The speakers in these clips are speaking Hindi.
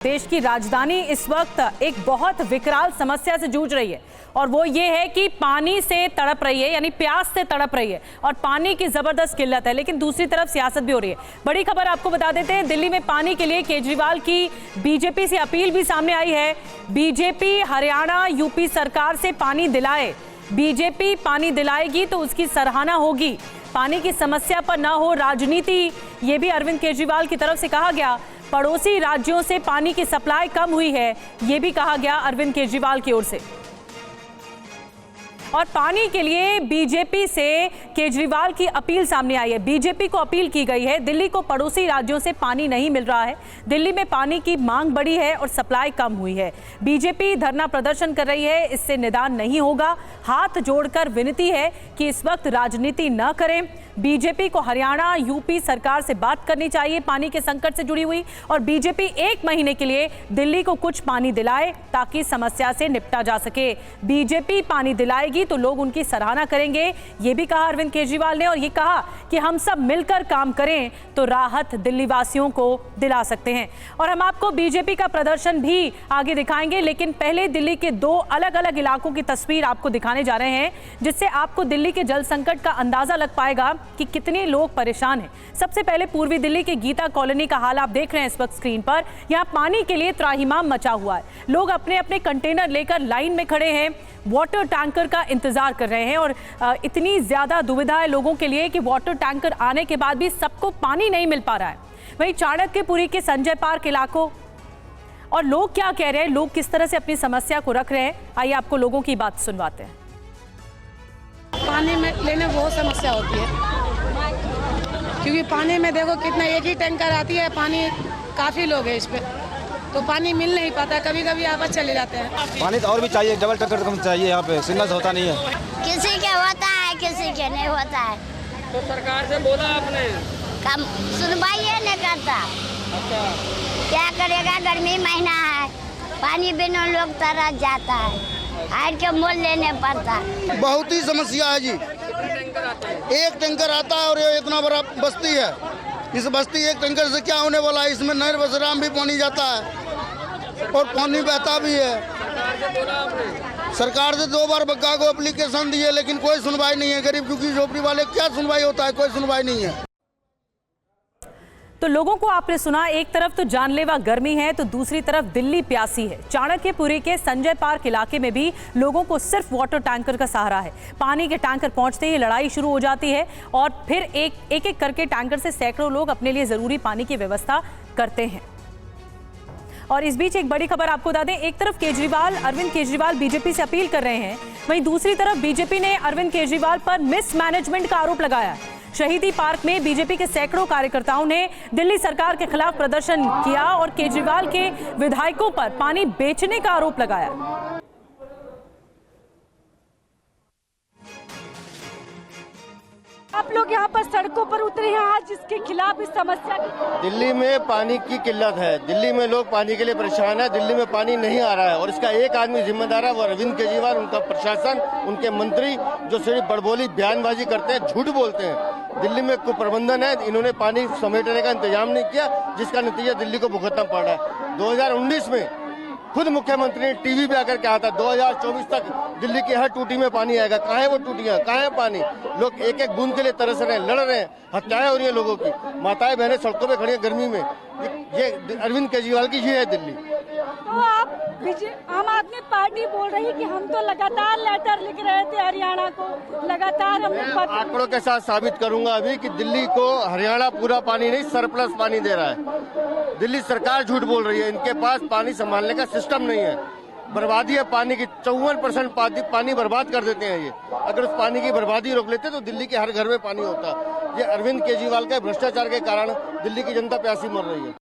देश की राजधानी इस वक्त एक बहुत विकराल समस्या से जूझ रही है और वो ये है कि पानी से तड़प रही है, यानी प्यास से तड़प रही है और पानी की जबरदस्त किल्लत है। लेकिन दूसरी तरफ सियासत भी हो रही है। बड़ी खबर आपको बता देते हैं, दिल्ली में पानी के लिए केजरीवाल की बीजेपी से अपील भी सामने आई है। बीजेपी हरियाणा यूपी सरकार से पानी दिलाए, बीजेपी पानी दिलाएगी तो उसकी सराहना होगी। पानी की समस्या पर ना हो राजनीति, ये भी अरविंद केजरीवाल की तरफ से कहा गया। पड़ोसी राज्यों से पानी की सप्लाई कम हुई है, ये भी कहा गया अरविंद केजरीवाल की ओर से। और पानी के लिए बीजेपी से केजरीवाल की अपील सामने आई है। बीजेपी को अपील की गई है, दिल्ली को पड़ोसी राज्यों से पानी नहीं मिल रहा है, दिल्ली में पानी की मांग बढ़ी है और सप्लाई कम हुई है। बीजेपी धरना प्रदर्शन कर रही है, इससे निदान नहीं होगा। हाथ जोड़कर विनती है कि इस वक्त राजनीति न करें। बीजेपी को हरियाणा यूपी सरकार से बात करनी चाहिए पानी के संकट से जुड़ी हुई, और बीजेपी 1 महीने के लिए दिल्ली को कुछ पानी दिलाए ताकि समस्या से निपटा जा सके। बीजेपी पानी दिलाएगी तो लोग उनकी सराहना करेंगे, ये भी कहा अरविंद केजरीवाल ने। और ये कहा कि हम सब मिलकर काम करें तो राहत दिल्ली वासियों को दिला सकते हैं। और हम आपको बीजेपी का प्रदर्शन भी आगे दिखाएंगे, लेकिन पहले दिल्ली के 2 अलग अलग इलाकों की तस्वीर आपको दिखाने जा रहे हैं, जिससे आपको दिल्ली के जल संकट का अंदाजा लग पाएगा कि कितने लोग परेशान हैं। सबसे पहले पूर्वी दिल्ली के गीता कॉलोनी का हाल आप देख रहे हैं इस वक्त स्क्रीन पर। यहाँ पानी के लिए त्राहिमाम मचा हुआ है, लोग अपने अपने कंटेनर लेकर लाइन में खड़े हैं, वाटर टैंकर का इंतजार कर रहे हैं। और इतनी ज्यादा दुविधा है लोगों के लिए कि वाटर टैंकर आने के बाद भी सबको पानी नहीं मिल पा रहा है। वहीं चाणक्यपुरी के संजय पार्क इलाकों और लोग क्या कह रहे हैं, लोग किस तरह से अपनी समस्या को रख रहे हैं, आइए आपको लोगों की बात सुनवाते हैं। पानी में लेने बहुत समस्या होती है, क्योंकि पानी में देखो कितना, एक ही टैंकर आती है, पानी काफी लोग हैं इस पे, तो पानी मिल नहीं पाता। कभी कभी आपस चले जाते हैं। पानी तो और भी चाहिए, डबल टैंकर कम चाहिए। यहाँ पे सिंगल से होता नहीं है, किसी के होता है किसी के नहीं होता है। तो सरकार से बोला आपने? कम सुनवाई नहीं करता। अच्छा, क्या करेगा, गर्मी महीना है, पानी बिना लोग तरस जाता है, हार के मोल लेने पड़ता है। बहुत ही समस्या है जी। एक टैंकर आता है और ये इतना बड़ा बस्ती है, इस बस्ती एक टैंकर से क्या होने वाला है। इसमें नहर बसराम भी पानी जाता है और पानी बहता भी है। सरकार से 2 बार बग्गा को एप्लीकेशन दिए, लेकिन कोई सुनवाई नहीं है। गरीब दुखी झोपड़ी वाले क्या सुनवाई होता है, कोई सुनवाई नहीं है। तो लोगों को आपने सुना, एक तरफ तो जानलेवा गर्मी है तो दूसरी तरफ दिल्ली प्यासी है। चाणक्यपुरी के संजय पार्क इलाके में भी लोगों को सिर्फ वाटर टैंकर का सहारा है। पानी के टैंकर पहुंचते ही लड़ाई शुरू हो जाती है और फिर एक करके टैंकर से सैकड़ों लोग अपने लिए जरूरी पानी की व्यवस्था करते हैं। और इस बीच एक बड़ी खबर आपको बता दें, एक तरफ अरविंद केजरीवाल बीजेपी से अपील कर रहे हैं, वहीं दूसरी तरफ बीजेपी ने अरविंद केजरीवाल पर मिसमैनेजमेंट का आरोप लगाया है। शहीदी पार्क में बीजेपी के सैकड़ों कार्यकर्ताओं ने दिल्ली सरकार के खिलाफ प्रदर्शन किया और केजरीवाल के विधायकों पर पानी बेचने का आरोप लगाया। आप लोग यहाँ पर सड़कों पर उतरे हैं आज जिसके खिलाफ, इस समस्या की। दिल्ली में पानी की किल्लत है, दिल्ली में लोग पानी के लिए परेशान है, दिल्ली में पानी नहीं आ रहा है और इसका एक आदमी जिम्मेदार है, वो अरविंद केजरीवाल, उनका प्रशासन, उनके मंत्री जो सिर्फ बड़बोली बयानबाजी करते हैं, झूठ बोलते हैं। दिल्ली में कुप्रबंधन है, इन्होंने पानी समेटने का इंतजाम नहीं किया, जिसका नतीजा दिल्ली को भुगतना पड़ रहा है। 2019 में खुद मुख्यमंत्री ने टीवी पे आकर कहा था 2024 तक दिल्ली की हर टूटी में पानी आएगा। कहाँ है वो टूटियां, कहाँ है पानी? लोग एक एक बूंद के लिए तरस रहे हैं, लड़ रहे हैं, हत्याएं हो रही है लोगों की, माताएं बहनें सड़कों पे खड़ी हैं गर्मी में। ये अरविंद केजरीवाल की ये है दिल्ली। तो आप आम आदमी पार्टी बोल रही है कि हम तो लगातार लेटर लिख रहे थे हरियाणा को, लगातार हम आंकड़ों के साथ साबित करूंगा अभी कि दिल्ली को हरियाणा पूरा पानी नहीं, सरप्लस पानी दे रहा है। दिल्ली सरकार झूठ बोल रही है, इनके पास पानी संभालने का सिस्टम नहीं है। बर्बादी है पानी की, 54% पानी बर्बाद कर देते हैं ये। अगर उस पानी की बर्बादी रोक लेते तो दिल्ली के हर घर में पानी होता। ये अरविंद केजरीवाल के भ्रष्टाचार के कारण दिल्ली की जनता प्यासी मर रही है।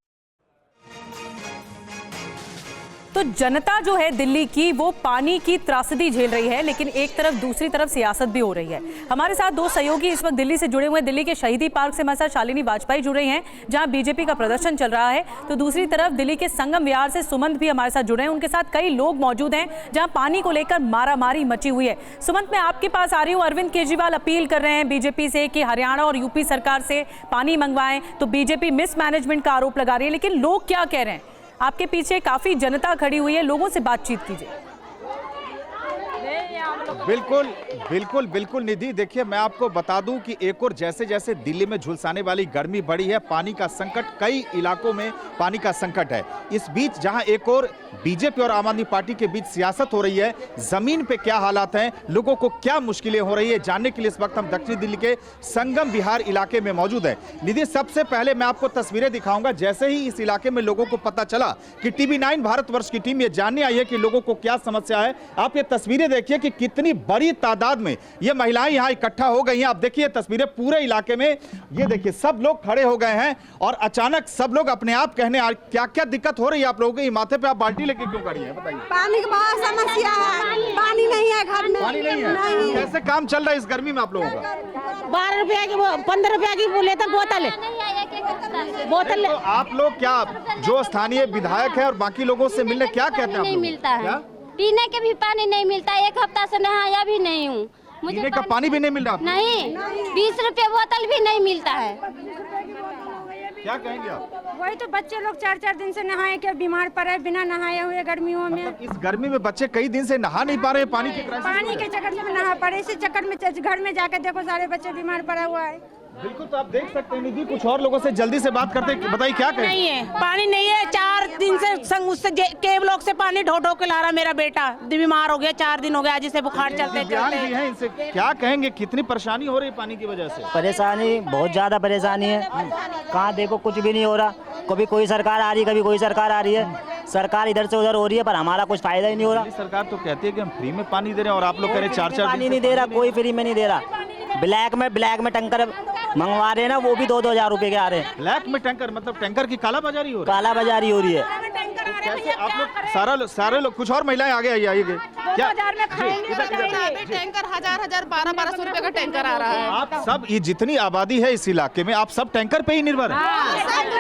तो जनता जो है दिल्ली की, वो पानी की त्रासदी झेल रही है, लेकिन एक तरफ दूसरी तरफ सियासत भी हो रही है। हमारे साथ 2 सहयोगी इस वक्त दिल्ली से जुड़े हुए हैं। दिल्ली के शहीदी पार्क से हमारे साथ शालिनी वाजपेयी जुड़ रही हैं, जहां बीजेपी का प्रदर्शन चल रहा है। तो दूसरी तरफ दिल्ली के संगम विहार से सुमंत भी हमारे साथ जुड़े हैं, उनके साथ कई लोग मौजूद हैं जहाँ पानी को लेकर मारामारी मची हुई है। सुमंत, मैं आपके पास आ रही हूँ। अरविंद केजरीवाल अपील कर रहे हैं बीजेपी से कि हरियाणा और यूपी सरकार से पानी मंगवाएं, तो बीजेपी मिसमैनेजमेंट का आरोप लगा रही है, लेकिन लोग क्या कह रहे हैं? आपके पीछे काफी जनता खड़ी हुई है, लोगों से बातचीत कीजिए। बिल्कुल बिल्कुल बिल्कुल निधि, देखिए मैं आपको बता दूं कि एक और जैसे जैसे दिल्ली में झुलसाने वाली गर्मी बढ़ी है, पानी का संकट, कई इलाकों में पानी का संकट है। इस बीच जहां एक और बीजेपी और आम आदमी पार्टी के बीच सियासत हो रही है, जमीन पे क्या हालात हैं, लोगों को क्या मुश्किलें हो रही है, जानने के लिए इस वक्त हम दक्षिणी दिल्ली के संगम विहार इलाके में मौजूद है। निधि, सबसे पहले मैं आपको तस्वीरें दिखाऊंगा। जैसे ही इस इलाके में लोगों को पता चला कि TV9 भारतवर्ष की टीम ये जानने आई है कि लोगों को क्या समस्या है, आप ये तस्वीरें देखिए कि कितनी बड़ी तादाद में ये महिलाएं यहां इकट्ठा हो गई हैं। आप देखिए तस्वीरें पूरे इलाके में, ये देखिए सब लोग खड़े हो गए हैं और अचानक सब लोग अपने आप कहने क्या क्या दिक्कत हो रही है आप लोगों की। माथे पे आप बाल्टी लेके क्यों खड़ी हैं, बताइए। पानी की बहुत समस्या है, पानी नहीं है घर में, पानी नहीं है। नहीं। कैसे काम चल रहा है इस गर्मी में आप लोगों का? 12 रुपया की 15 रुपया की लेता बोतल बोतल। तो आप लोग क्या जो स्थानीय विधायक है और बाकी लोगों से मिलने क्या कहते हैं? नहीं मिलता है, पीने के भी पानी नहीं मिलता। एक हफ्ता से नहाया भी नहीं हूँ, पीने का पानी भी नहीं मिल रहा? नहीं, 20 रुपए बोतल भी नहीं मिलता है। क्या कहेंगे आप? वही तो बच्चे लोग 4-4 दिन से नहाए के बीमार पड़े बिना नहाए हुए गर्मियों में। मतलब इस गर्मी में बच्चे कई दिन से नहा नहीं पा रहे हैं, पानी के चक्कर में नहा पड़े, इसी चक्कर में घर में जाके देखो सारे बच्चे बीमार पड़ा हुआ है। बिल्कुल, तो आप देख सकते हैं निधि, कुछ और लोगों से जल्दी से बात करते हैं, बताइए क्या कहें? नहीं है, पानी नहीं है। 4 दिन से संग उससे केव लोग से पानी ढो ढो के ला रहा मेरा बेटा, बीमार हो गया, 4 दिन हो गया जिसे बुखार चलते दिव्यांग भी हैं, इनसे क्या कहेंगे, कितनी परेशानी हो रही है पानी की वजह से? परेशानी बहुत ज्यादा परेशानी है, कहाँ देखो कुछ भी नहीं हो रहा। कभी कोई सरकार आ रही है, कभी कोई सरकार आ रही है, सरकार इधर से उधर हो रही है पर हमारा कुछ फायदा ही नहीं हो रहा। सरकार तो कहती है कि हम फ्री में पानी दे रहे हैं और आप लोग कह रहे 4-4 पानी नहीं दे रहा, कोई फ्री में नहीं दे रहा। ब्लैक में टैंकर मंगवा रहे हैं ना, वो भी 2-2 हजार रुपए के आ रहे हैं। ब्लैक में टैंकर मतलब टैंकर की कालाबाजारी हो रही है? कालाबाजारी हो रही है। कैसे आप लोग सारे लोग, कुछ और महिलाएं आगे आइए क्या टैंकर 1000 1200 रुपए का टैंकर आ रहा है। आप सब, ये जितनी आबादी है इस इलाके में, आप सब टैंकर पे ही निर्भर है?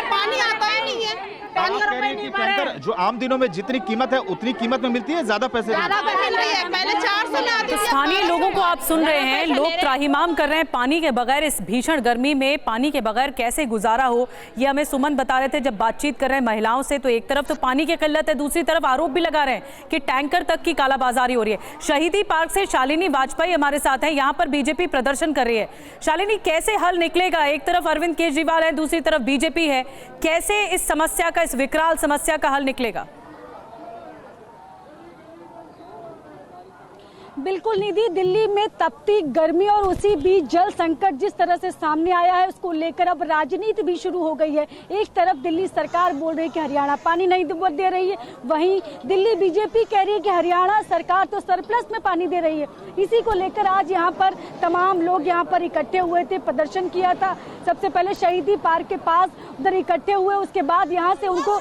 पानी आता ही नहीं है। आप कह रही है कि टैंकर जो आम दिनों में जितनी कीमत है उतनी कीमत में मिलती है, ज्यादा पैसे मिल रही है। पहले 400 में आती तो थी। स्थानीय लोगों को आप सुन रहे हैं, लोग त्राहिमाम कर रहे हैं पानी के बगैर। इस भीषण गर्मी में पानी के बगैर कैसे गुजारा हो, ये हमें सुमन बता रहे थे जब बातचीत कर रहे हैं महिलाओं से। तो एक तरफ तो पानी की किल्लत है, दूसरी तरफ आरोप भी लगा रहे हैं कि टैंकर तक की कालाबाजारी हो रही है। शहीदी पार्क से शालिनी वाजपेयी हमारे साथ हैं, यहाँ पर बीजेपी प्रदर्शन कर रही है। शालिनी, कैसे हल निकलेगा? एक तरफ अरविंद केजरीवाल है, दूसरी तरफ बीजेपी है, कैसे इस समस्या का, इस विकराल समस्या का हल निकलेगा? बिल्कुल निधि, दिल्ली में तपती गर्मी और उसी बीच जल संकट जिस तरह से सामने आया है, उसको लेकर अब राजनीति भी शुरू हो गई है। एक तरफ दिल्ली सरकार बोल रही है कि हरियाणा पानी नहीं दे रही है, वहीं दिल्ली बीजेपी कह रही है कि हरियाणा सरकार तो सरप्लस में पानी दे रही है। इसी को लेकर आज यहाँ पर तमाम लोग यहाँ पर इकट्ठे हुए थे, प्रदर्शन किया था। सबसे पहले शहीदी पार्क के पास उधर इकट्ठे हुए, उसके बाद यहाँ से उनको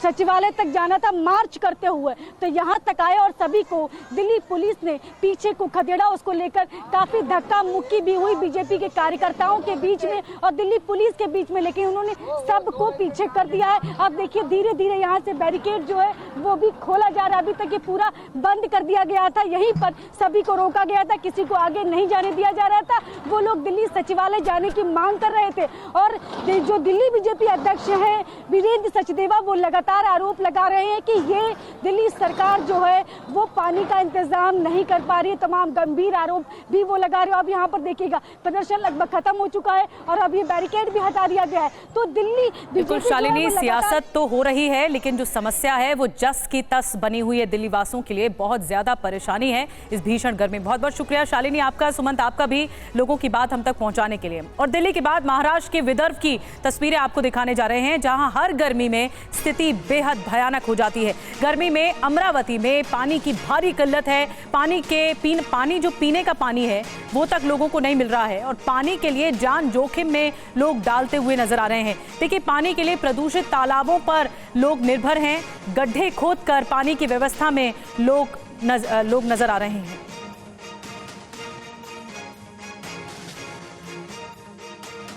सचिवालय तक जाना था मार्च करते हुए, तो यहाँ तक आए और सभी को दिल्ली पुलिस ने पीछे को खदेड़ा। उसको लेकर काफी धक्का मुक्की भी हुई बीजेपी के कार्यकर्ताओं के बीच में और दिल्ली पुलिस के बीच में, लेकिन उन्होंने सबको पीछे कर दिया है। अब देखिए धीरे धीरे यहाँ से बैरिकेड जो है वो भी खोला जा रहा है। अभी तक ये पूरा बंद कर दिया गया था, यहीं पर सभी को रोका गया था, किसी को आगे नहीं जाने दिया जा रहा था। वो लोग दिल्ली सचिवालय जाने की मांग कर रहे थे और जो दिल्ली बीजेपी अध्यक्ष हैं वीरेंद्र सचदेवा, वो लगातार आरोप लगा रहे हैं कि ये दिल्ली सरकार जो है वो पानी का इंतजाम नहीं कर पा रही है। तमाम गंभीर आरोप भी वो लगा रहे हो। अब यहाँ पर देखिएगा प्रदर्शन लगभग खत्म हो चुका है और अब ये बैरिकेड भी हटा दिया गया है। तो दिल्ली बिल्कुल शालिनी, सियासत तो हो रही है लेकिन जो समस्या है वो जस की तस बनी हुई है। दिल्ली वासियों के लिए बहुत ज्यादा परेशानी है इस भीषण गर्मी। बहुत बहुत शुक्रिया शालिनी आपका, सुमंत आपका भी, लोगों की बात हम तक पहुंचाने के लिए। और दिल्ली के बाद महाराष्ट्र के विदर्भ की तस्वीरें आपको दिखाने जा रहे हैं, जहां हर गर्मी में स्थिति बेहद भयानक हो जाती है। गर्मी में अमरावती में पानी की भारी किल्लत है। पानी जो पीने का पानी है वो तक लोगों को नहीं मिल रहा है और पानी के लिए जान जोखिम में लोग डालते हुए नजर आ रहे हैं। देखिए, पानी के लिए प्रदूषित तालाबों पर लोग निर्भर हैं, गड्ढे खोदकर पानी की व्यवस्था में लोग नजर आ रहे हैं।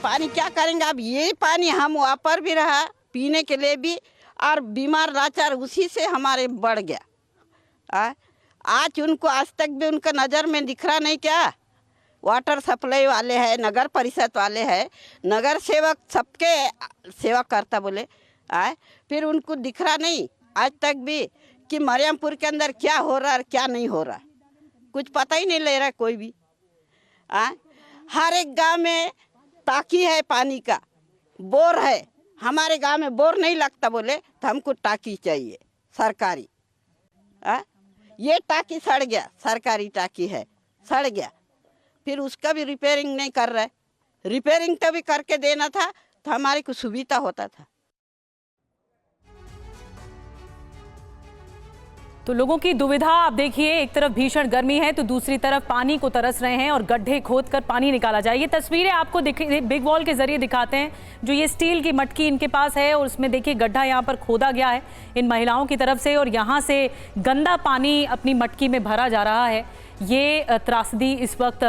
पानी क्या करेंगे अब? ये पानी हम वापर भी रहा पीने के लिए भी, और बीमार लाचार उसी से हमारे बढ़ गया। आज उनको आज तक भी उनका नज़र में दिख रहा नहीं क्या? वाटर सप्लाई वाले हैं, नगर परिषद वाले हैं, नगर सेवक सबके सेवा करता बोले, आए फिर उनको दिख रहा नहीं आज तक भी कि मरियमपुर के अंदर क्या हो रहा है क्या नहीं हो रहा, कुछ पता ही नहीं ले रहा कोई भी। हर एक गांव में टाकी है, पानी का बोर है। हमारे गांव में बोर नहीं लगता बोले तो हमको टाकी चाहिए सरकारी। ये टाकी सड़ गया, सरकारी टाकी है, सड़ गया, फिर उसका भी रिपेयरिंग नहीं कर रहा है। रिपेयरिंग तो भी करके देना था तो हमारे को सुविधा होता था। तो लोगों की दुविधा आप देखिए, एक तरफ भीषण गर्मी है तो दूसरी तरफ पानी को तरस रहे हैं और गड्ढे खोदकर पानी निकाला जाए। ये तस्वीरें आपको बिग वॉल के जरिए दिखाते हैं। जो ये स्टील की मटकी इनके पास है और उसमें देखिए गड्ढा यहाँ पर खोदा गया है इन महिलाओं की तरफ से और यहाँ से गंदा पानी अपनी मटकी में भरा जा रहा है। ये त्रासदी इस वक्त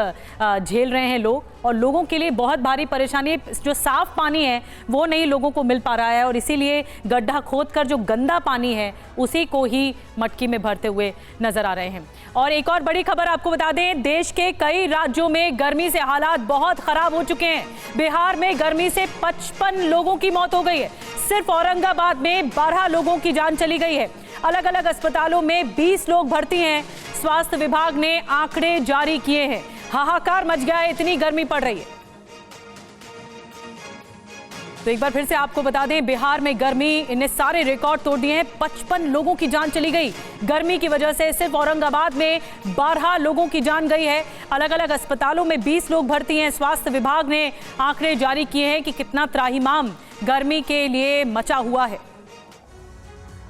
झेल रहे हैं लोग और लोगों के लिए बहुत भारी परेशानी। जो साफ पानी है वो नहीं लोगों को मिल पा रहा है और इसीलिए गड्ढा खोदकर जो गंदा पानी है उसी को ही मटकी में भरते हुए नजर आ रहे हैं। और एक और बड़ी खबर आपको बता दें, देश के कई राज्यों में गर्मी से हालात बहुत खराब हो चुके हैं। बिहार में गर्मी से 55 लोगों की मौत हो गई है। सिर्फ औरंगाबाद में 12 लोगों की जान चली गई है। अलग अलग अस्पतालों में 20 लोग भर्ती हैं। स्वास्थ्य विभाग ने आंकड़े जारी किए हैं। हाहाकार मच गया है, इतनी गर्मी पड़ रही है। तो एक बार फिर से आपको बता दें, बिहार में गर्मी इन्हें सारे रिकॉर्ड तोड़ दिए हैं। 55 लोगों की जान चली गई गर्मी की वजह से। सिर्फ औरंगाबाद में 12 लोगों की जान गई है। अलग अलग अस्पतालों में 20 लोग भर्ती हैं। स्वास्थ्य विभाग ने आंकड़े जारी किए हैं कि कितना त्राहिमाम गर्मी के लिए मचा हुआ है।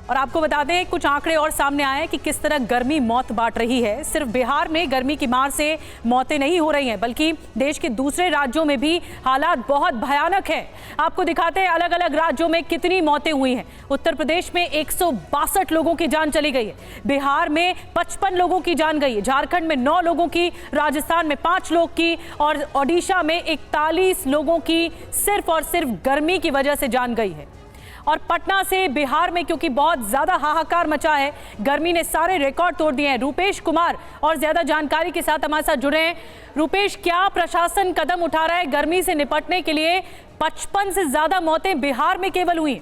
और आपको बता दें, कुछ आंकड़े और सामने आए कि किस तरह गर्मी मौत बांट रही है। सिर्फ बिहार में गर्मी की मार से मौतें नहीं हो रही हैं, बल्कि देश के दूसरे राज्यों में भी हालात बहुत भयानक हैं। आपको दिखाते हैं अलग अलग राज्यों में कितनी मौतें हुई हैं। उत्तर प्रदेश में 162 लोगों की जान चली गई है। बिहार में 55 लोगों की जान गई है। झारखंड में 9 लोगों की, राजस्थान में 5 लोग की और ओडिशा में 41 लोगों की सिर्फ और सिर्फ गर्मी की वजह से जान गई है। और पटना से बिहार में क्योंकि बहुत ज्यादा हाहाकार मचा है, गर्मी ने सारे रिकॉर्ड तोड़ दिए हैं। रूपेश कुमार और ज्यादा जानकारी के साथ हमारे साथ जुड़े हैं। रूपेश, क्या प्रशासन कदम उठा रहा है गर्मी से निपटने के लिए? 55 से ज्यादा मौतें बिहार में केवल हुई।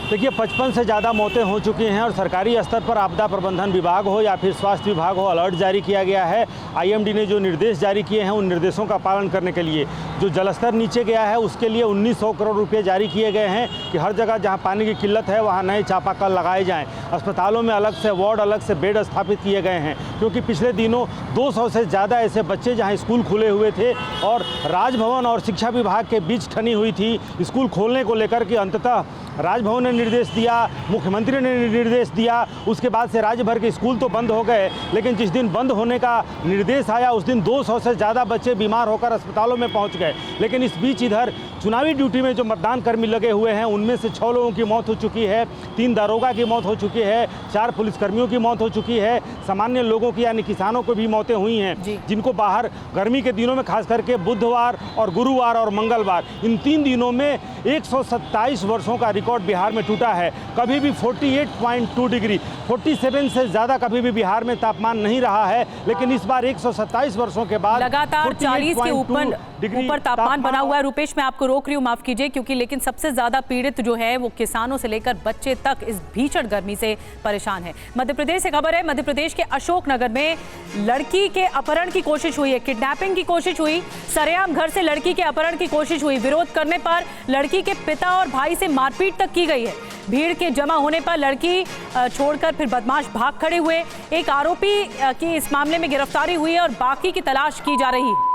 देखिए 55 से ज़्यादा मौतें हो चुकी हैं और सरकारी स्तर पर आपदा प्रबंधन विभाग हो या फिर स्वास्थ्य विभाग हो, अलर्ट जारी किया गया है। आईएमडी ने जो निर्देश जारी किए हैं उन निर्देशों का पालन करने के लिए जो जलस्तर नीचे गया है उसके लिए 1900 करोड़ रुपए जारी किए गए हैं कि हर जगह जहां पानी की किल्लत है वहां नए चापाकल लगाए जाएं। अस्पतालों में अलग से वार्ड, अलग से बेड स्थापित किए गए हैं क्योंकि पिछले दिनों 200 से ज़्यादा ऐसे बच्चे जहाँ स्कूल खुले हुए थे और राजभवन और शिक्षा विभाग के बीच ठनी हुई थी स्कूल खोलने को लेकर कि अंततः राजभवन ने निर्देश दिया, मुख्यमंत्री ने निर्देश दिया, उसके बाद से राज्य भर के स्कूल तो बंद हो गए, लेकिन जिस दिन बंद होने का निर्देश आया उस दिन 200 से ज़्यादा बच्चे बीमार होकर अस्पतालों में पहुंच गए। लेकिन इस बीच इधर चुनावी ड्यूटी में जो मतदान कर्मी लगे हुए हैं उनमें से 6 लोगों की मौत हो चुकी है, 3 दारोगा की मौत हो चुकी है, 4 पुलिसकर्मियों की मौत हो चुकी है, सामान्य लोगों की यानी किसानों को भी मौतें हुई हैं जिनको बाहर गर्मी के दिनों में खास करके बुधवार और गुरुवार और मंगलवार इन 3 दिनों में 127 वर्षों का रिकॉर्ड बिहार में टूटा है। कभी भी 48.2 डिग्री 47 से ज़्यादा कभी भी बिहार में तापमान नहीं रहा है, लेकिन इस बार 127 वर्षों के बाद लगातार 40 के ऊपर तापमान बना हुआ है। रुपेश, मैं आपको रोक रही हूँ, माफ कीजिए, क्योंकि लेकिन सबसे ज्यादा पीड़ित जो है वो किसानों से लेकर बच्चे तक इस भीषण गर्मी से परेशान है। मध्य प्रदेश से खबर है, मध्य प्रदेश के अशोकनगर में लड़की के अपहरण की कोशिश हुई है, किडनैपिंग की कोशिश हुई, सरेआम घर से लड़की के अपहरण की कोशिश हुई। विरोध करने पर लड़की के पिता और भाई से मारपीट तक की गई है। भीड़ के जमा होने पर लड़की छोड़कर फिर बदमाश भाग खड़े हुए। एक आरोपी की इस मामले में गिरफ्तारी हुई है और बाकी की तलाश की जा रही है।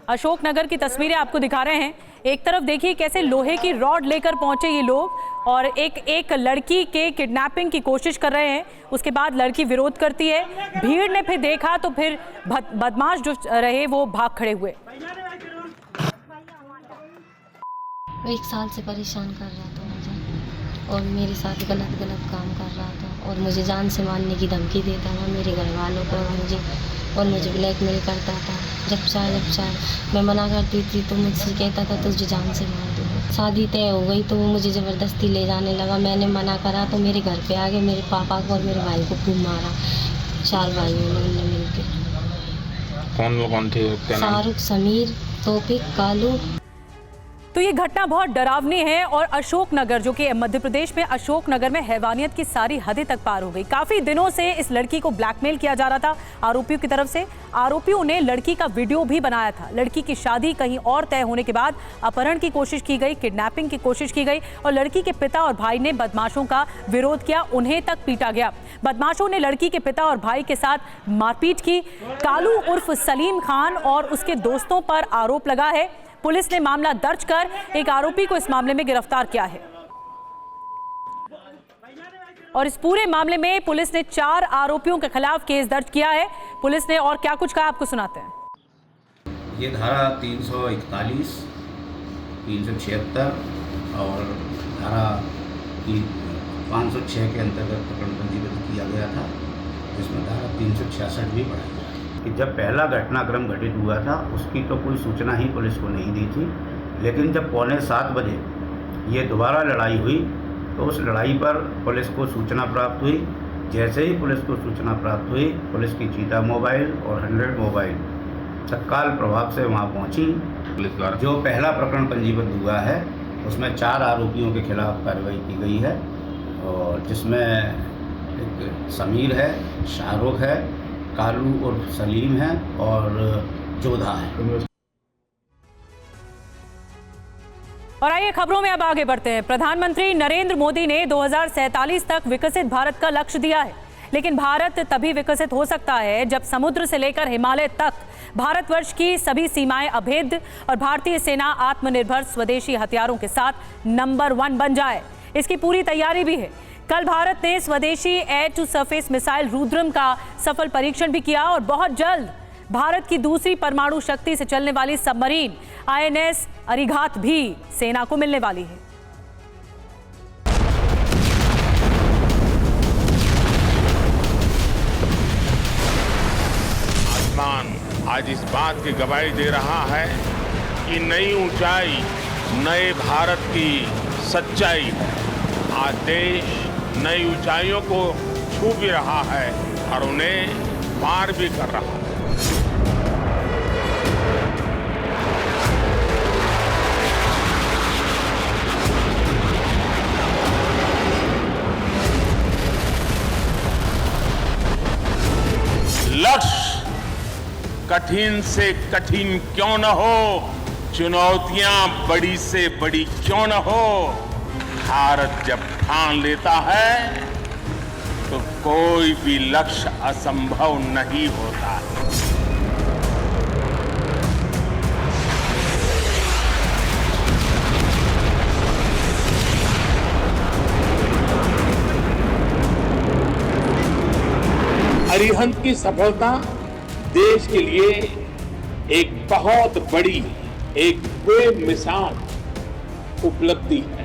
अशोकनगर की तस्वीरें आपको दिखा रहे हैं। एक तरफ देखिए कैसे लोहे की रॉड लेकर पहुंचे ये लोग और एक लड़की के किडनैपिंग की कोशिश कर रहे हैं। उसके बाद लड़की विरोध करती है, भीड़ ने फिर देखा तो फिर बदमाश जो रहे वो भाग खड़े हुए। 1 साल से परेशान कर रहा था मुझे और मेरे साथ गलत काम कर रहा था और मुझे जान से मारने की धमकी देता था मेरे घर वालों को और मुझे ब्लैकमेल करता था। जब चाहे मैं मना करती थी तो मुझसे कहता था तुझे जान से मार दूँगा। शादी तय हो गई तो वो मुझे ज़बरदस्ती ले जाने लगा। मैंने मना करा तो मेरे घर पे आ गए, मेरे पापा को और मेरे भाई को खूब मारा, 4 भाइयों ने मिलकर। कौन थे? क्या नाम? शाहरुख, समीर, तौफीक, कालू। तो ये घटना बहुत डरावनी है और अशोकनगर, जो कि मध्य प्रदेश में अशोकनगर में हैवानियत की सारी हदें तक पार हो गई। काफी दिनों से इस लड़की को ब्लैकमेल किया जा रहा था आरोपियों की तरफ से। आरोपियों ने लड़की का वीडियो भी बनाया था। लड़की की शादी कहीं और तय होने के बाद अपहरण की कोशिश की गई, किडनैपिंग की कोशिश की गई और लड़की के पिता और भाई ने बदमाशों का विरोध किया, उन्हें तक पीटा गया। बदमाशों ने लड़की के पिता और भाई के साथ मारपीट की। कालू उर्फ सलीम खान और उसके दोस्तों पर आरोप लगा है। पुलिस ने मामला दर्ज कर एक आरोपी को इस मामले में गिरफ्तार किया है और इस पूरे मामले में पुलिस ने 4 आरोपियों के खिलाफ केस दर्ज किया है। पुलिस ने और क्या कुछ कहा, आपको सुनाते हैं। ये धारा 341, 376 और धारा 506 के अंतर्गत प्रकरण पंजीबद्ध किया गया था, जिसमें धारा 366 भी बढ़ाई गई कि जब पहला घटनाक्रम घटित हुआ था उसकी तो कोई सूचना ही पुलिस को नहीं दी थी, लेकिन जब 6:45 बजे ये दोबारा लड़ाई हुई तो उस लड़ाई पर पुलिस को सूचना प्राप्त हुई। जैसे ही पुलिस को सूचना प्राप्त हुई, पुलिस की चीता मोबाइल और 100 मोबाइल तत्काल प्रभाव से वहाँ पहुँची। पुलिस द्वारा जो पहला प्रकरण पंजीबद्ध हुआ है उसमें 4 आरोपियों के खिलाफ कार्रवाई की गई है और जिसमें एक समीर है, शाहरुख है, कालू और सलीम है और जोधा है। और आइए खबरों में अब आगे बढ़ते हैं। प्रधानमंत्री नरेंद्र मोदी ने 2047 तक विकसित भारत का लक्ष्य दिया है, लेकिन भारत तभी विकसित हो सकता है जब समुद्र से लेकर हिमालय तक भारतवर्ष की सभी सीमाएं अभेद्य और भारतीय सेना आत्मनिर्भर स्वदेशी हथियारों के साथ नंबर 1 बन जाए। इसकी पूरी तैयारी भी है। कल भारत ने स्वदेशी air to surface missile Rudram का सफल परीक्षण भी किया और बहुत जल्द भारत की दूसरी परमाणु शक्ति से चलने वाली सबमरीन INS अरिघात भी सेना को मिलने वाली है। आसमान आज इस बात की गवाही दे रहा है कि नई ऊंचाई नए भारत की सच्चाई है। आज देश नई ऊंचाइयों को छू भी रहा है और उन्हें पार भी कर रहा है। लक्ष्य कठिन से कठिन क्यों न हो, चुनौतियां बड़ी से बड़ी क्यों न हो, भारत जब ठान लेता है तो कोई भी लक्ष्य असंभव नहीं होता। अरिहंत की सफलता देश के लिए एक बहुत बड़ी, एक बेमिसाल उपलब्धि है।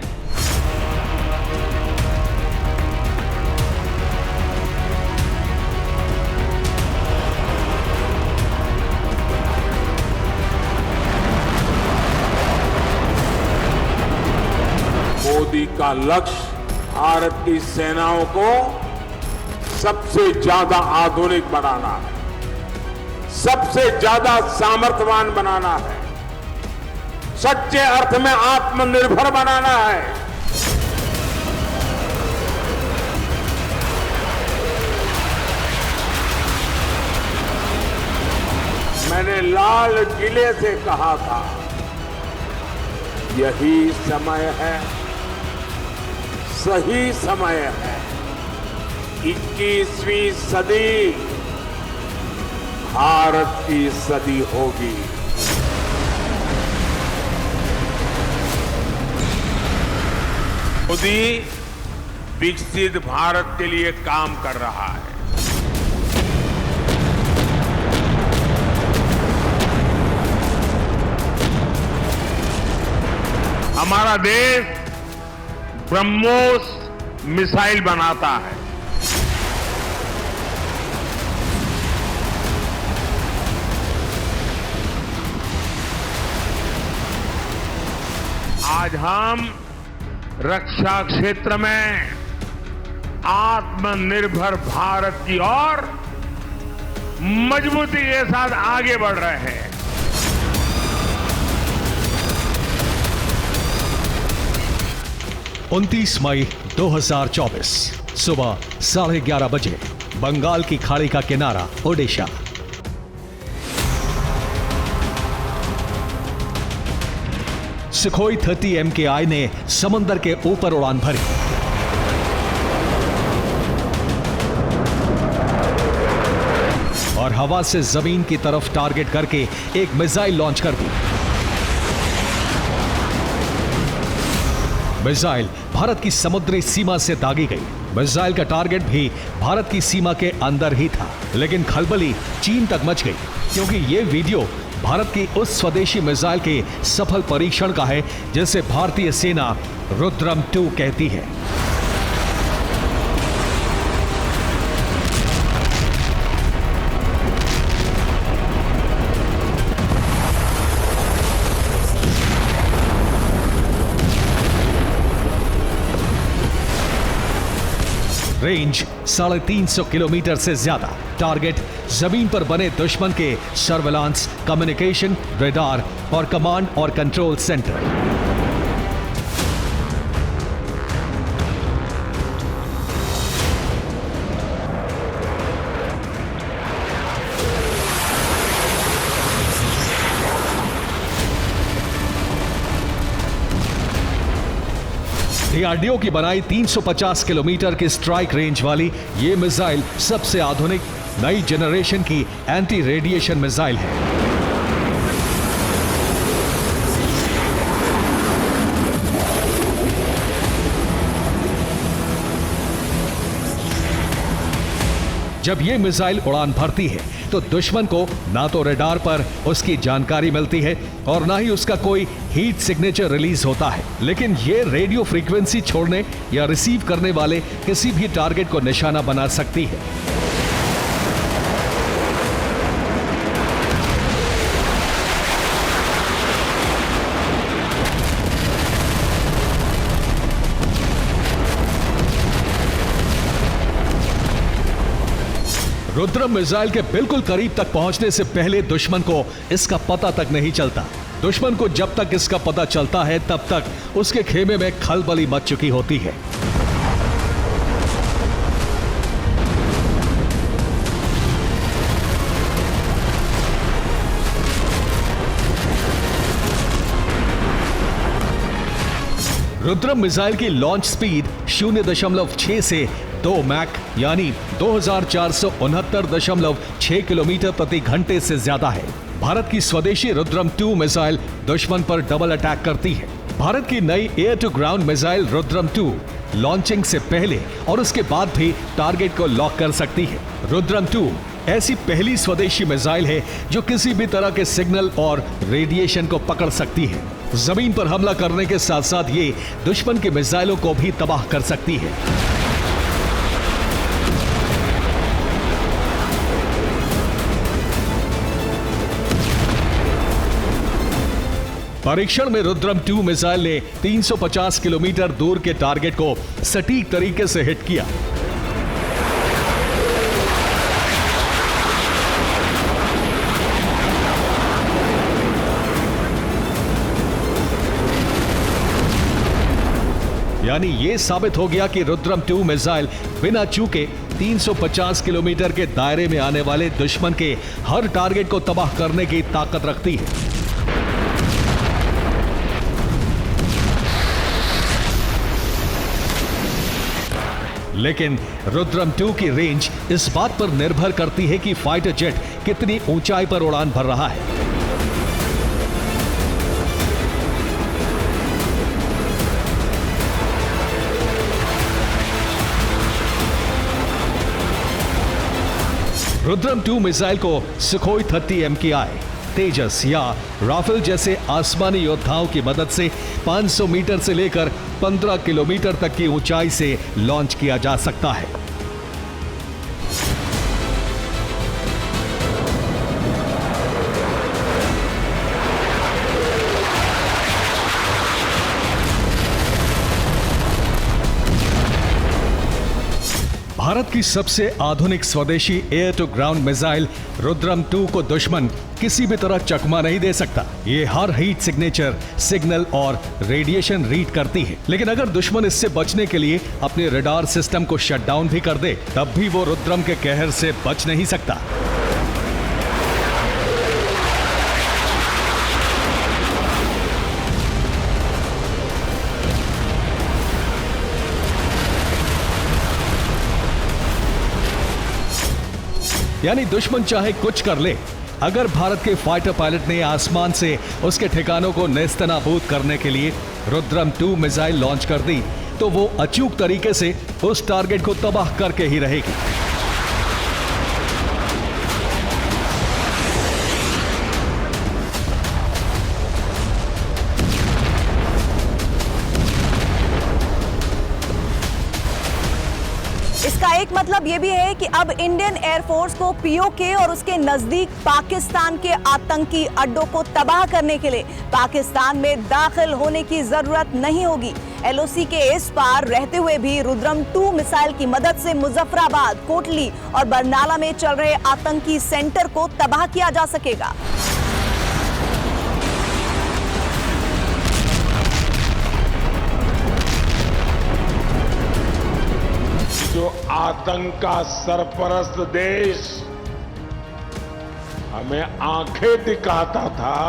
मोदी का लक्ष्य भारत की सेनाओं को सबसे ज्यादा आधुनिक बनाना है, सबसे ज्यादा सामर्थ्यवान बनाना है, सच्चे अर्थ में आत्मनिर्भर बनाना है। मैंने लाल किले से कहा था, यही समय है, सही समय है। 21वीं सदी भारत की सदी होगी। मोदी विकसित भारत के लिए काम कर रहा है। हमारा देश ब्रह्मोस मिसाइल बनाता है। आज हम रक्षा क्षेत्र में आत्मनिर्भर भारत की ओर मजबूती के साथ आगे बढ़ रहे हैं। उनतीस मई 2024 सुबह 11:30 बजे बंगाल की खाड़ी का किनारा ओडिशा। सुखोई 30 MKI ने समंदर के ऊपर उड़ान भरी। और हवा से जमीन की तरफ टारगेट करके एक मिसाइल लॉन्च कर दी। मिसाइल भारत की समुद्री सीमा से दागी गई। मिसाइल का टारगेट भी भारत की सीमा के अंदर ही था, लेकिन खलबली चीन तक मच गई, क्योंकि यह वीडियो भारत की उस स्वदेशी मिसाइल के सफल परीक्षण का है जिसे भारतीय सेना रुद्रम 2 कहती है। रेंज 350 किलोमीटर से ज्यादा। टारगेट जमीन पर बने दुश्मन के सर्वेलांस, कम्युनिकेशन, रेडार और कमांड और कंट्रोल सेंटर। डीआरडीओ की बनाई 350 किलोमीटर की स्ट्राइक रेंज वाली ये मिसाइल सबसे आधुनिक नई जनरेशन की एंटी रेडिएशन मिसाइल है। जब ये मिसाइल उड़ान भरती है तो दुश्मन को ना तो रडार पर उसकी जानकारी मिलती है और ना ही उसका कोई हीट सिग्नेचर रिलीज होता है, लेकिन ये रेडियो फ्रीक्वेंसी छोड़ने या रिसीव करने वाले किसी भी टारगेट को निशाना बना सकती है। रुद्रम मिसाइल के बिल्कुल करीब तक पहुंचने से पहले दुश्मन को इसका पता तक नहीं चलता। दुश्मन को जब तक इसका पता चलता है तब तक उसके खेमे में खलबली मच चुकी होती है। रुद्रम मिसाइल की लॉन्च स्पीड 0.6 से 2 मैक यानी 2469.6 किलोमीटर प्रति घंटे से ज्यादा है। भारत की स्वदेशी रुद्रम 2 मिसाइल दुश्मन पर डबल अटैक करती है। भारत की नई air to ground missile Rudram 2 launching से पहले और उसके बाद भी टारगेट को लॉक कर सकती है। रुद्रम 2 ऐसी पहली स्वदेशी मिसाइल है जो किसी भी तरह के सिग्नल और रेडिएशन को पकड़ सकती है। जमीन पर हमला करने के साथ साथ ये दुश्मन के मिसाइलों को भी तबाह कर सकती है। परीक्षण में रुद्रम 2 मिसाइल ने 350 किलोमीटर दूर के टारगेट को सटीक तरीके से हिट किया। यानी यह साबित हो गया कि रुद्रम 2 मिसाइल बिना चूके 350 किलोमीटर के दायरे में आने वाले दुश्मन के हर टारगेट को तबाह करने की ताकत रखती है। लेकिन रुद्रम 2 की रेंज इस बात पर निर्भर करती है कि फाइटर जेट कितनी ऊंचाई पर उड़ान भर रहा है। रुद्रम 2 मिसाइल को सुखोई 30 MKI, तेजस या राफेल जैसे आसमानी योद्धाओं की मदद से 500 मीटर से लेकर 15 किलोमीटर तक की ऊंचाई से लॉन्च किया जा सकता है। भारत की सबसे आधुनिक स्वदेशी air to ground missile Rudram 2 को दुश्मन किसी भी तरह चकमा नहीं दे सकता। ये हर हीट सिग्नेचर, सिग्नल और रेडिएशन रीड करती है। लेकिन अगर दुश्मन इससे बचने के लिए अपने रडार सिस्टम को शट डाउन भी कर दे, तब भी वो रुद्रम के कहर से बच नहीं सकता। यानी दुश्मन चाहे कुछ कर ले, अगर भारत के फाइटर पायलट ने आसमान से उसके ठिकानों को नेस्तनाबूद करने के लिए रुद्रम 2 मिसाइल लॉन्च कर दी, तो वो अचूक तरीके से उस टारगेट को तबाह करके ही रहेगी। इसका एक मतलब ये भी है कि अब इंडियन एयरफोर्स को पीओके और उसके नजदीक पाकिस्तान के आतंकी अड्डों को तबाह करने के लिए पाकिस्तान में दाखिल होने की जरूरत नहीं होगी। एलओसी के इस पार रहते हुए भी रुद्रम 2 मिसाइल की मदद से मुजफ्फराबाद, कोटली और बरनाला में चल रहे आतंकी सेंटर को तबाह किया जा सकेगा। जो आतंक का सरपरस्त देश हमें आंखें दिखाता था,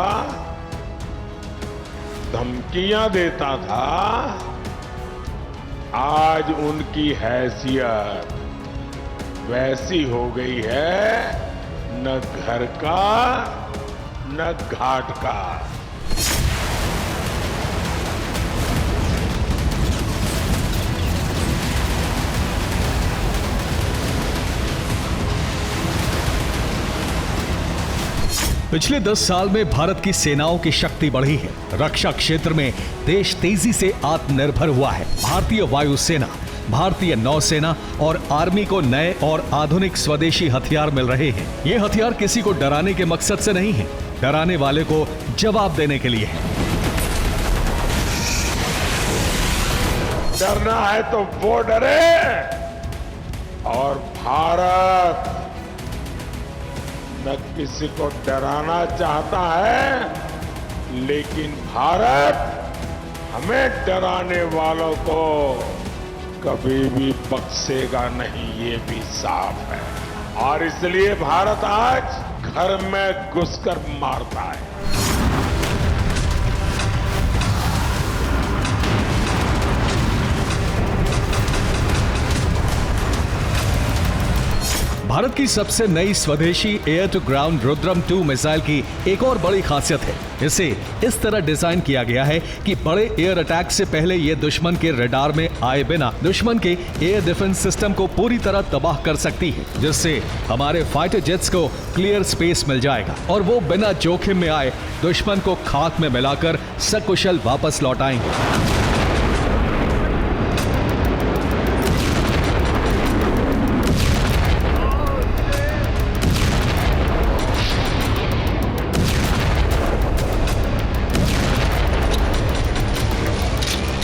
धमकियां देता था, आज उनकी हैसियत वैसी हो गई है, न घर का न घाट का। पिछले 10 साल में भारत की सेनाओं की शक्ति बढ़ी है। रक्षा क्षेत्र में देश तेजी से आत्मनिर्भर हुआ है। भारतीय वायुसेना, भारतीय नौसेना और आर्मी को नए और आधुनिक स्वदेशी हथियार मिल रहे हैं। ये हथियार किसी को डराने के मकसद से नहीं है, डराने वाले को जवाब देने के लिए है। डरना है तो वो डरे, और भारत न किसी को डराना चाहता है, लेकिन भारत हमें डराने वालों को कभी भी बख्शेगा नहीं, ये भी साफ है। और इसलिए भारत आज घर में घुसकर मारता है। भारत की सबसे नई स्वदेशी air to ground Rudram 2 missile की एक और बड़ी खासियत है, इसे इस तरह डिजाइन किया गया है कि बड़े एयर अटैक से पहले ये दुश्मन के रडार में आए बिना दुश्मन के एयर डिफेंस सिस्टम को पूरी तरह तबाह कर सकती है, जिससे हमारे फाइटर जेट्स को क्लियर स्पेस मिल जाएगा और वो बिना जोखिम में आए दुश्मन को खाक में मिलाकर सकुशल वापस लौट आएंगे।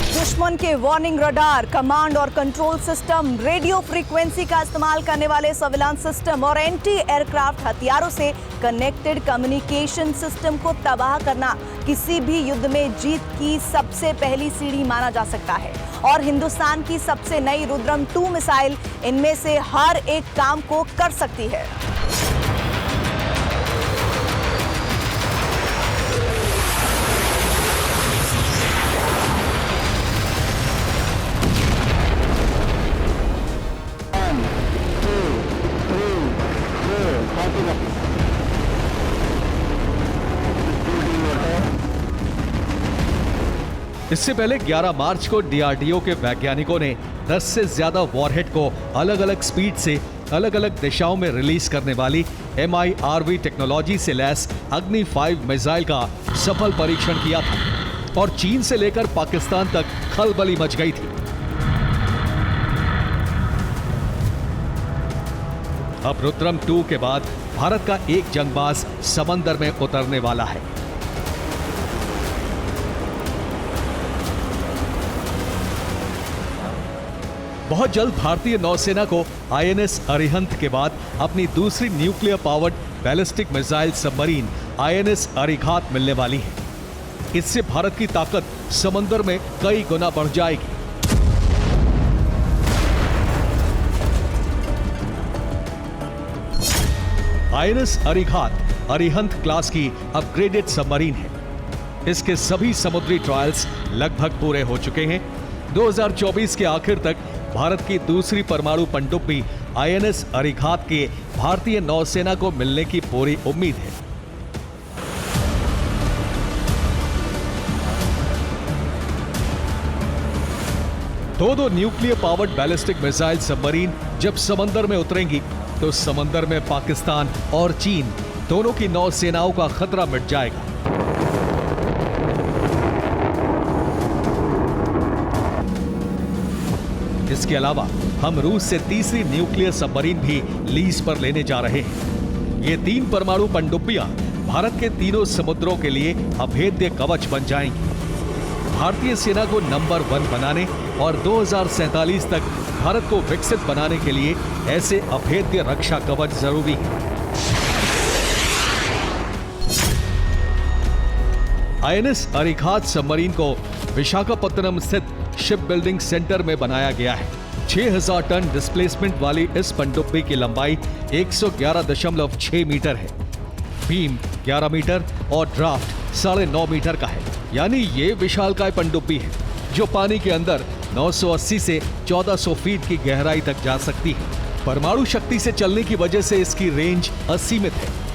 दुश्मन के वार्निंग रडार, कमांड और कंट्रोल सिस्टम, रेडियो फ्रीक्वेंसी का इस्तेमाल करने वाले सर्विलांस सिस्टम और एंटी एयरक्राफ्ट हथियारों से कनेक्टेड कम्युनिकेशन सिस्टम को तबाह करना किसी भी युद्ध में जीत की सबसे पहली सीढ़ी माना जा सकता है। और हिंदुस्तान की सबसे नई रुद्रम 2 मिसाइल इनमें से हर एक काम को कर सकती है। इससे पहले 11 मार्च को डीआरडीओ के वैज्ञानिकों ने 10 से ज्यादा वॉरहेड को अलग अलग स्पीड से अलग अलग दिशाओं में रिलीज करने वाली MIRV टेक्नोलॉजी से लैस अग्नि 5 मिसाइल का सफल परीक्षण किया था और चीन से लेकर पाकिस्तान तक खलबली मच गई थी। अब रुद्रम 2 के बाद भारत का एक जंगबाज समंदर में उतरने वाला है। बहुत जल्द भारतीय नौसेना को आईएनएस अरिहंत के बाद अपनी दूसरी nuclear powered ballistic missile submarine INS Arighat मिलने वाली है। इससे भारत की ताकत समंदर में कई गुना बढ़ जाएगी। आईएनएस अरिघात अरिहंत क्लास की अपग्रेडेड सबमरीन है। इसके सभी समुद्री ट्रायल्स लगभग पूरे हो चुके हैं। 2024 के आखिर तक भारत की दूसरी परमाणु पनडुब्बी आईएनएस अरिघात के भारतीय नौसेना को मिलने की पूरी उम्मीद है। दो nuclear powered ballistic missile submarine जब समंदर में उतरेंगी तो समंदर में पाकिस्तान और चीन दोनों की नौसेनाओं का खतरा मिट जाएगा। इसके अलावा हम रूस से तीसरी न्यूक्लियर सबमरीन भी लीज पर लेने जा रहे हैं। ये 3 परमाणु पनडुब्बियां भारत के तीनों समुद्रों के लिए अभेद्य कवच बन जाएंगी। भारतीय सेना को नंबर 1 बनाने और 2047 तक भारत को विकसित बनाने के लिए ऐसे अभेद्य रक्षा कवच जरूरी है। आईएनएस अरिघात सबमरीन को विशाखापत्तनम स्थित शिप बिल्डिंग सेंटर में बनाया गया है। 6000 टन डिस्प्लेसमेंट वाली इस पनडुब्बी की लंबाई 111.6 मीटर है, बीम 11 मीटर और ड्राफ्ट 9.5 मीटर का है। यानी ये विशालकाय पनडुब्बी है जो पानी के अंदर 980 से 1400 फीट की गहराई तक जा सकती है। परमाणु शक्ति से चलने की वजह से इसकी रेंज असीमित है।